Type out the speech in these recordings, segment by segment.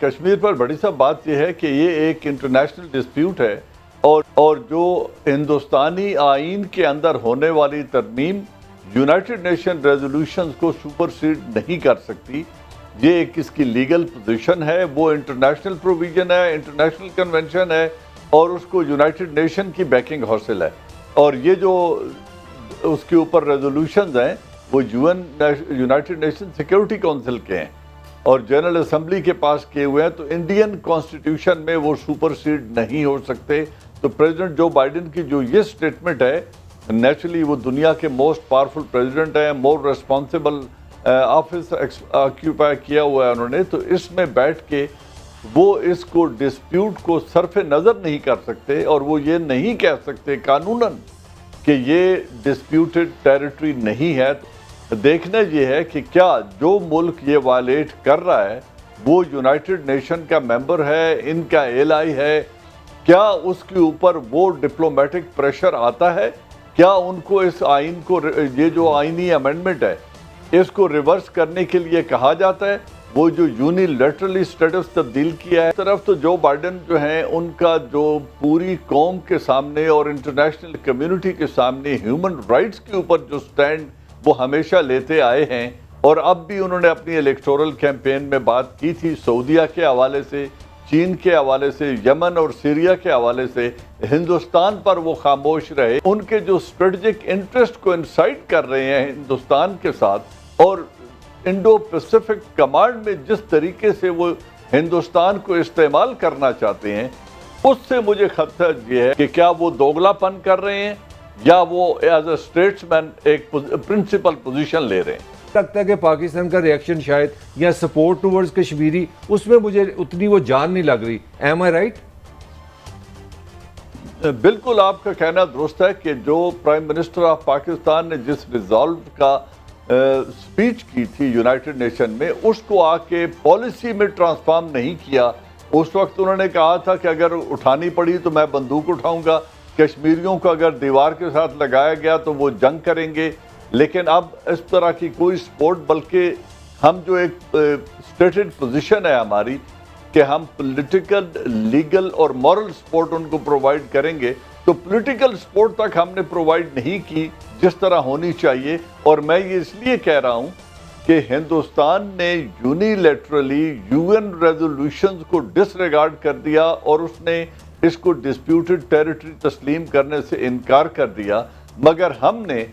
کشمیر پر بڑی سا بات یہ ہے کہ یہ ایک انٹرنیشنل ڈسپیوٹ ہے اور جو ہندوستانی آئین کے اندر ہونے والی ترمیم یونائٹڈ نیشن ریزولوشنز کو سپرسیڈ نہیں کر سکتی. یہ ایک اس کی لیگل پوزیشن ہے، وہ انٹرنیشنل پروویژن ہے، انٹرنیشنل کنونشن ہے اور اس کو یونائٹڈ نیشن کی بیکنگ حاصل ہے. اور یہ جو اس کے اوپر ریزولوشنز ہیں وہ یونائٹڈ نیشن سیکیورٹی کونسل کے ہیں اور جنرل اسمبلی کے پاس کیے ہوئے ہیں، تو انڈین کانسٹیٹیوشن میں وہ سپرسیڈ نہیں ہو سکتے. تو پریزیڈنٹ جو بائیڈن کی جو یہ سٹیٹمنٹ ہے، نیچرلی وہ دنیا کے موسٹ پاورفل پریزیڈنٹ ہیں، مور ریسپانسبل آفس آکیوپائی کیا ہوا ہے انہوں نے، تو اس میں بیٹھ کے وہ اس کو ڈسپیوٹ کو صرف نظر نہیں کر سکتے اور وہ یہ نہیں کہہ سکتے قانوناً کہ یہ ڈسپیوٹڈ ٹیریٹری نہیں ہے. دیکھنا یہ ہے کہ کیا جو ملک یہ وائلیٹ کر رہا ہے وہ یونائٹڈ نیشن کا ممبر ہے، ان کا ایلائی ہے، کیا اس کے اوپر وہ ڈپلومیٹک پریشر آتا ہے، کیا ان کو اس آئین کو، یہ جو آئینی امینڈمنٹ ہے اس کو ریورس کرنے کے لیے کہا جاتا ہے. وہ جو یونیلیٹرلی سٹیٹس تبدیل کیا ہے، طرف تو جو بائیڈن جو ہیں ان کا جو پوری قوم کے سامنے اور انٹرنیشنل کمیونٹی کے سامنے ہیومن رائٹس کے اوپر جو سٹینڈ وہ ہمیشہ لیتے آئے ہیں، اور اب بھی انہوں نے اپنی الیکٹورل کیمپین میں بات کی تھی سعودیہ کے حوالے سے، چین کے حوالے سے، یمن اور سیریا کے حوالے سے. ہندوستان پر وہ خاموش رہے. ان کے جو اسٹریٹجک انٹرسٹ کو انسائٹ کر رہے ہیں ہندوستان کے ساتھ، اور انڈو پیسیفک کمانڈ میں جس طریقے سے وہ ہندوستان کو استعمال کرنا چاہتے ہیں، اس سے مجھے خدشہ یہ ہے کہ کیا وہ دوگلا پن کر رہے ہیں یا وہ ایز اے اسٹیٹسمین ایک پرنسپل پوزیشن لے رہے ہیں. لگتا ہے کہ پاکستان کا ریئیکشن شاید یا سپورٹ ٹورڈز کشمیری، اس میں مجھے اتنی وہ جان نہیں لگ رہی. ایم آئی رائٹ؟ بالکل آپ کا کہنا درست ہے کہ جو پرائم منسٹر آف پاکستان نے جس ریزالو کا سپیچ کی تھی یونائٹڈ نیشن میں، اس کو آ کے پالیسی میں ٹرانسفارم نہیں کیا. اس وقت انہوں نے کہا تھا کہ اگر اٹھانی پڑی تو میں بندوق اٹھاؤں گا، کشمیریوں کو اگر دیوار کے ساتھ لگایا گیا تو وہ جنگ کریں گے. لیکن اب اس طرح کی کوئی سپورٹ، بلکہ ہم جو ایک اسٹیٹڈ پوزیشن ہے ہماری کہ ہم پولیٹیکل، لیگل اور مورل سپورٹ ان کو پرووائڈ کریں گے، تو پولیٹیکل سپورٹ تک ہم نے پرووائڈ نہیں کی جس طرح ہونی چاہیے. اور میں یہ اس لیے کہہ رہا ہوں کہ ہندوستان نے یونیلیٹرلی UN ریزولوشنز کو ڈس ریگارڈ کر دیا اور اس نے اس کو ڈسپیوٹڈ ٹیریٹری تسلیم کرنے سے انکار کر دیا. مگر ہم نے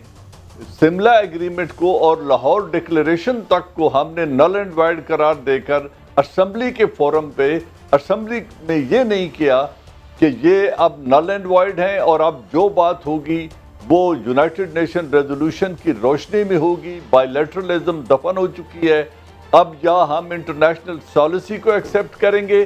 سملہ ایگریمنٹ کو اور لاہور ڈکلیریشن تک کو ہم نے نل اینڈ وائڈ قرار دے کر اسمبلی کے فورم پہ اسمبلی میں یہ نہیں کیا کہ یہ اب نل اینڈ وائڈ ہیں اور اب جو بات ہوگی وہ یونائٹڈ نیشن ریزولوشن کی روشنی میں ہوگی. بائی لیٹرلزم دفن ہو چکی ہے. اب یا ہم انٹرنیشنل سالیسی کو ایکسیپٹ کریں گے